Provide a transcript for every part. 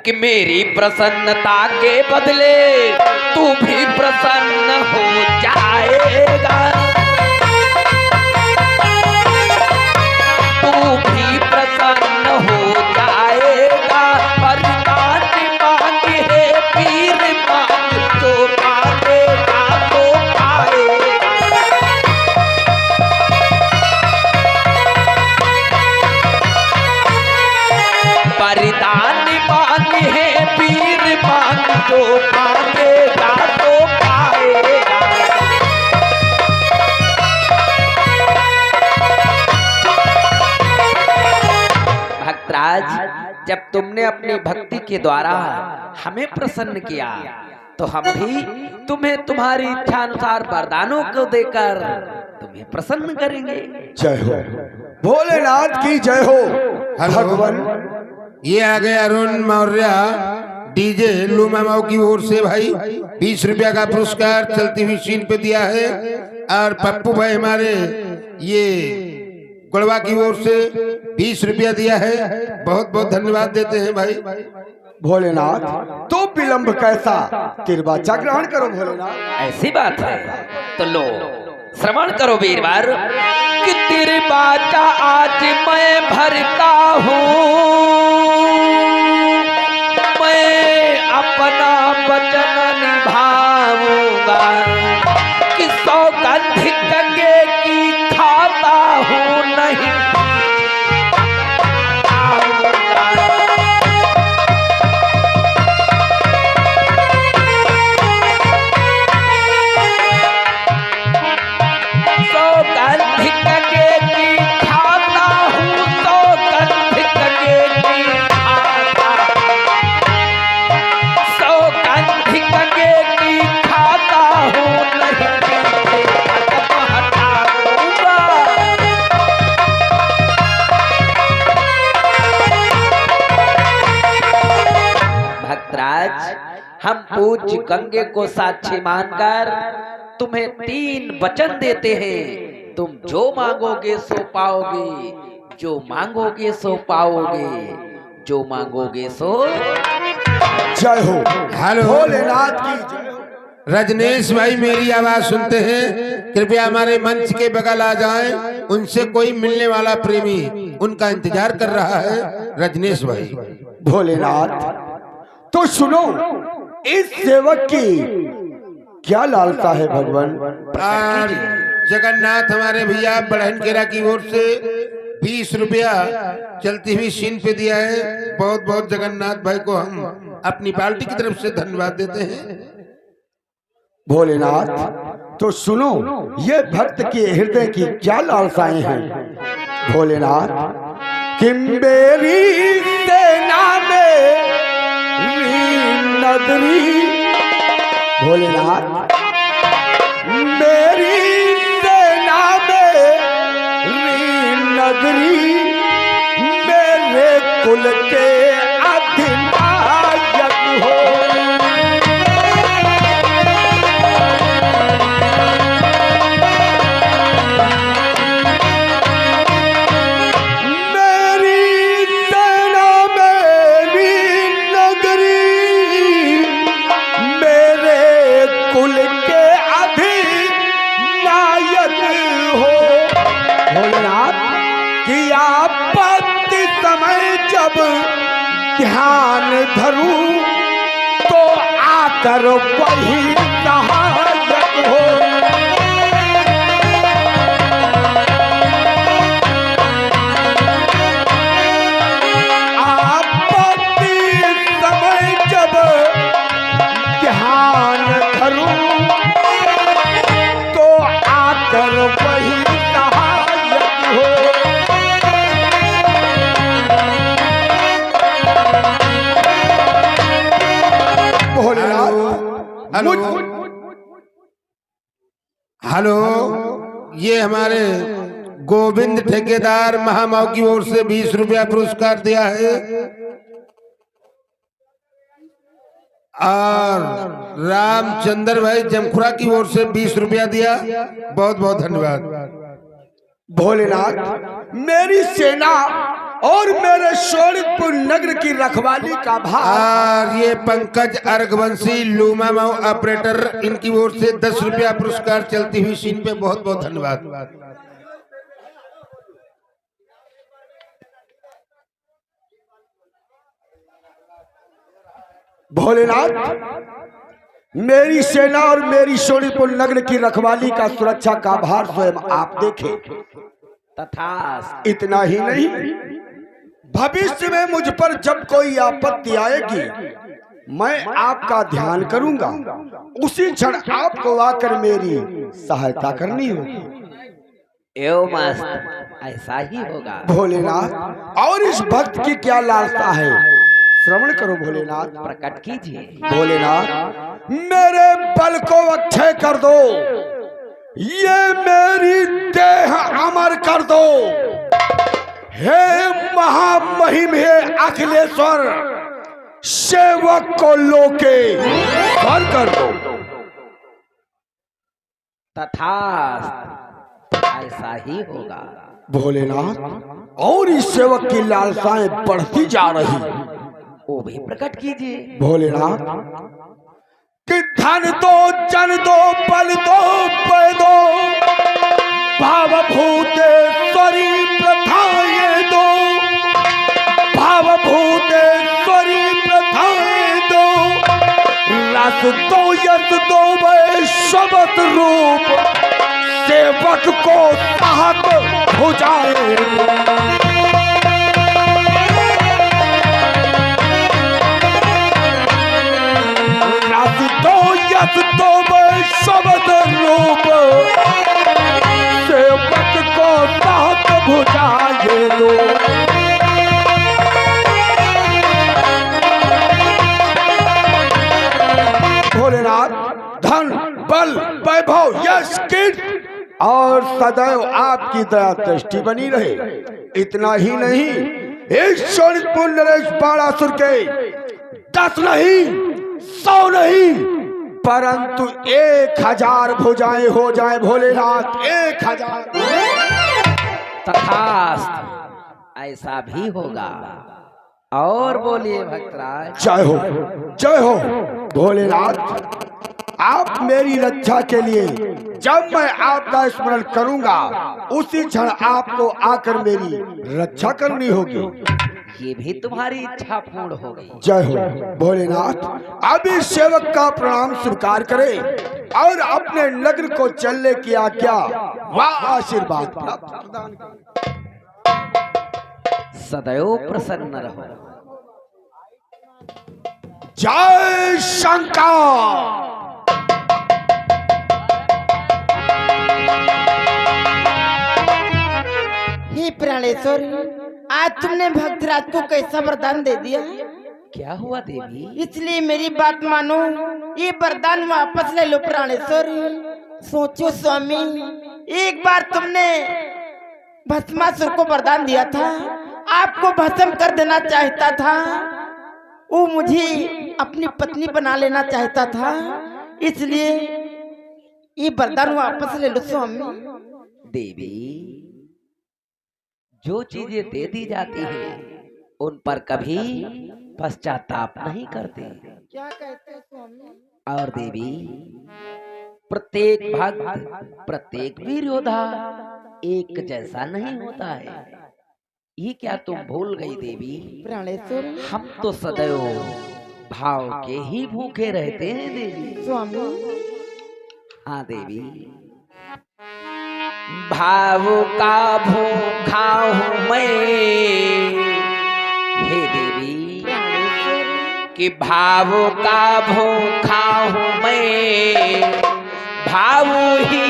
कि मेरी प्रसन्नता के बदले तू भी प्रसन्न हो जाएगा, तू भी प्रसन्न हो जाएगा। वरदान मांग है पीर मांग, जो मांगेगा तो पाएगा। वरदान मांग है पीर मांग, जो मांगेगा तो पाएगा। भक्तराज, जब तुमने अपनी भक्ति के द्वारा हमें प्रसन्न किया तो हम भी तुम्हें तुम्हारी इच्छा अनुसार वरदानों को देकर तुम्हें प्रसन्न करेंगे। जय हो भोलेनाथ की जय हो। भगवान ये आ गए अरुण मौर्य डीजे लूमामाओ की ओर से भाई 20 रुपया का पुरस्कार चलती हुई सीन पे दिया है। और पप्पू भाई हमारे ये गुड़वा की ओर से 20 रुपया दिया है। बहुत बहुत धन्यवाद देते हैं भाई। भोलेनाथ तो विलंब कैसा, तिरबाचा ग्रहण करो भोलेनाथ। ऐसी बात है तो लो श्रवण करो वीरवार कि तिरबाचा आज मैं भरता हूँ, मैं अपना वचन निभाऊंगा कि सौगंध गंगे की खाता हूँ नहीं हम पूज्य गंगे को साक्षी मानकर तुम्हें 3 वचन देते हैं। तुम जो मांगोगे सो पाओगे, जो मांगोगे सो पाओगे, जो मांगोगे सो। जय हो हेलो भोलेनाथ की जय हो। रजनीश भाई मेरी आवाज सुनते हैं, कृपया हमारे मंच के बगल आ जाएं। उनसे कोई मिलने वाला प्रेमी उनका इंतजार कर रहा है। रजनीश भाई भोलेनाथ तो सुनो, इस सेवक की क्या लालसा है भगवान। और जगन्नाथ हमारे भैया बढ़न केरा की ओर से 20 रुपया चलती हुई सीन पे दिया है। बहुत बहुत जगन्नाथ भाई को हम अपनी पार्टी की तरफ से धन्यवाद देते हैं। भोलेनाथ तो सुनो, ये भक्त के हृदय की क्या लालसाएं हैं। भोलेनाथ किम्बेरी सेना में नगरी, भोलेनाथ मेरी सेना में नगरी, मेरे कुल के अधिनायक हो। ध्यान धरूं तो आकर वही सहायक हो। आपत्ति समय जब ध्यान धरूं तो आकर वही सहायक हो। हेलो हेलो, ये हमारे गोविंद ठेकेदार महामाओ की ओर से 20 रुपया पुरस्कार दिया है। और रामचंद्र भाई जमखुरा की ओर से 20 रुपया दिया। बहुत बहुत धन्यवाद। भोलेनाथ मेरी सेना और मेरे शोणितपुर नगर की रखवाली का भार। और ये पंकज अर्घवंशी लूमा माऊ ऑपरेटर, इनकी ओर से 10 रुपया पुरस्कार चलती हुई सीन पे बहुत बहुत धन्यवाद। भोलेनाथ, मेरी सेना और मेरी शोणितपुर नगर की रखवाली का सुरक्षा का भार स्वयं आप देखें। तथास्तु। इतना ही नहीं, भविष्य में मुझ पर जब कोई आपत्ति आएगी मैं आपका ध्यान करूंगा, उसी क्षण आपको आकर मेरी सहायता करनी होगी। एवं मस्त, ऐसा ही होगा। भोलेनाथ, और इस भक्त की क्या लालसा है, श्रवण करो भोलेनाथ। प्रकट कीजिए। भोलेनाथ, मेरे बल को अक्षय कर दो, ये मेरी देह अमर कर दो। हे महामहिम, हे अखिलेश्वर, सेवक को लोके भर कर दो। तथास्तु, ऐसा ही होगा। भोलेनाथ, और इस सेवक की लालसाएं बढ़ती जा रही। वो भी प्रकट कीजिए। भोलेनाथ, कि धन दो, जन दो, बल दो, पय दो, भावभूतेश्वरी प्रथाएं दो, भावभूतेश्वरी प्रथाएं दो, रस दो, यश दो, वैश्वत रूप, सेवक को साहब भुजाएं दो। तो शब्द रूप, सेवक को साथ भुजाए दो। भोलेनाथ, धन, बल, वैभव, यश, कीर्ति और सदैव आपकी दया दृष्टि बनी रहे। इतना ही नहीं, इस शोणितपुर नरेश बाणासुर के 10 नहीं, 100 नहीं, परंतु 1000 भुजाएं हो जाए भोलेनाथ, 1000। तथास्तु, ऐसा भी होगा। और बोलिए भक्तराज। जय हो, जय हो भोलेनाथ। आप मेरी रक्षा के लिए जब मैं आपका स्मरण करूंगा, उसी क्षण आपको आकर मेरी रक्षा करनी होगी। ये भी तुम्हारी इच्छा पूर्ण होगी। जय हो भोलेनाथ। अब इस सेवक का प्रणाम स्वीकार करें और अपने नगर को चलने की आज्ञा व आशीर्वाद प्राप्त प्रदान करें। सदैव प्रसन्न रहो। जय शंकर। हे प्राणेश्वर, आज तुमने भक्तराज को कैसा वरदान दे दिया? क्या हुआ देवी? इसलिए मेरी बात मानो, ये वरदान वापस ले लो प्राणेश्वर। सोचो स्वामी, एक बार तुमने भस्मासुर को वरदान दिया था, आपको भस्म कर देना चाहता था, वो मुझे अपनी पत्नी बना लेना चाहता था, इसलिए ये वरदान वापस ले लो स्वामी। देवी, जो चीजें दे दी जाती है उन पर कभी पश्चाताप नहीं करते। क्या कहते हैं स्वामी? और देवी, प्रत्येक भक्त, प्रत्येक वीर योद्धा एक जैसा नहीं होता है। ये क्या तुम भूल गई देवी? प्राणेश्वर, हम तो सदैव भाव के ही भूखे रहते हैं देवी। स्वामी, हाँ देवी, भाव का भूखा हूँ मैं, हे देवी, कि भाव का भूखा हूँ मैं, भाव ही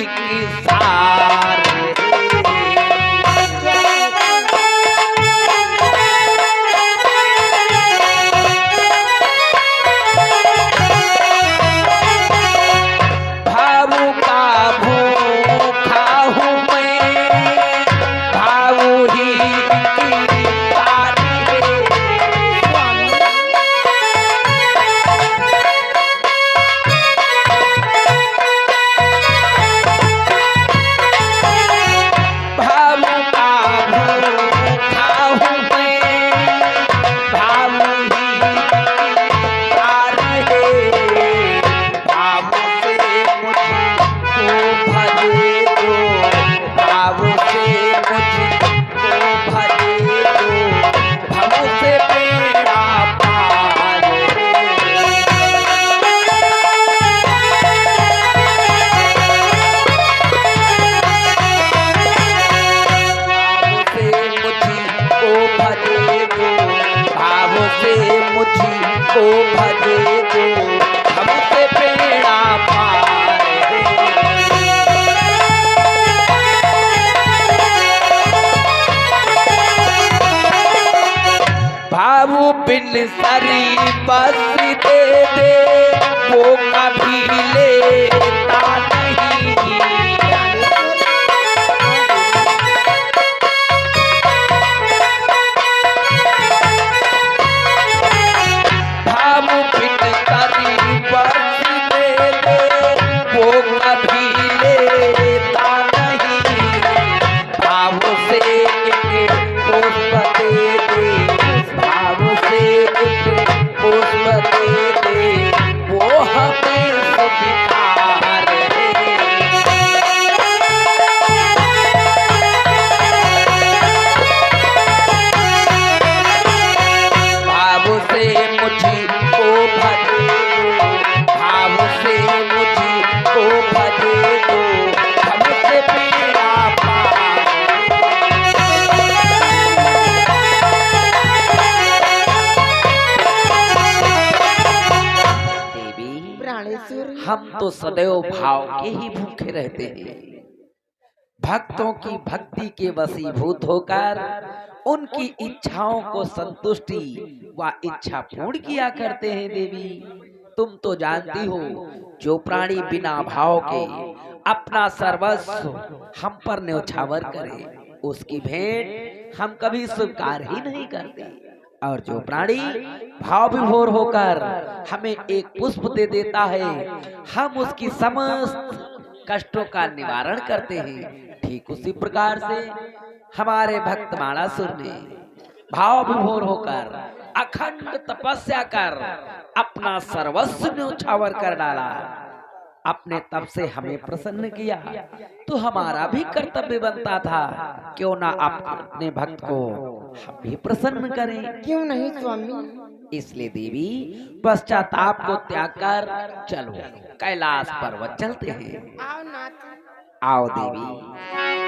एक सार है। भाव का भूखा हूँ मैं, भाव ही एक सार है। मुझी को भजे जो हमसे बेड़ा पार भावु बिन सरी बस दे दे वो कभी लेता नहीं भावु बिन सरी बस दे दे वो कभी लेता नहीं भाव से एक पुष्प दे दे भाव से एक पुष्प दे दे वो हमें स्वीकार है भाव से मुझी को भजे दो भाव से मुझी को भजे दो हमसे बेड़ा पार हम तो सदैव भाव के ही भूखे रहते हैं भक्तों की भक्ति के वशीभूत होकर उनकी इच्छाओं को संतुष्टि व इच्छा पूर्ण किया करते हैं देवी तुम तो जानती हो जो प्राणी बिना भाव के अपना सर्वस्व हम पर न्यौछावर करे उसकी भेंट हम कभी स्वीकार ही नहीं करते और जो प्राणी भाव विभोर होकर हमें एक पुष्प दे देता है हम उसकी समस्त कष्टों का निवारण करते हैं ठीक उसी प्रकार से हमारे भक्त माणासुर ने भाव विभोर होकर अखंड तपस्या कर अपना सर्वस्व न्यौछावर कर डाला अपने तप से हमें प्रसन्न किया तो हमारा भी कर्तव्य बनता था क्यों ना आप अपने भक्त को हम भी प्रसन्न करें क्यों नहीं स्वामी इसलिए देवी पश्चाताप को त्याग कर चलो कैलाश पर्वत चलते हैं आओ नाथ आओ देवी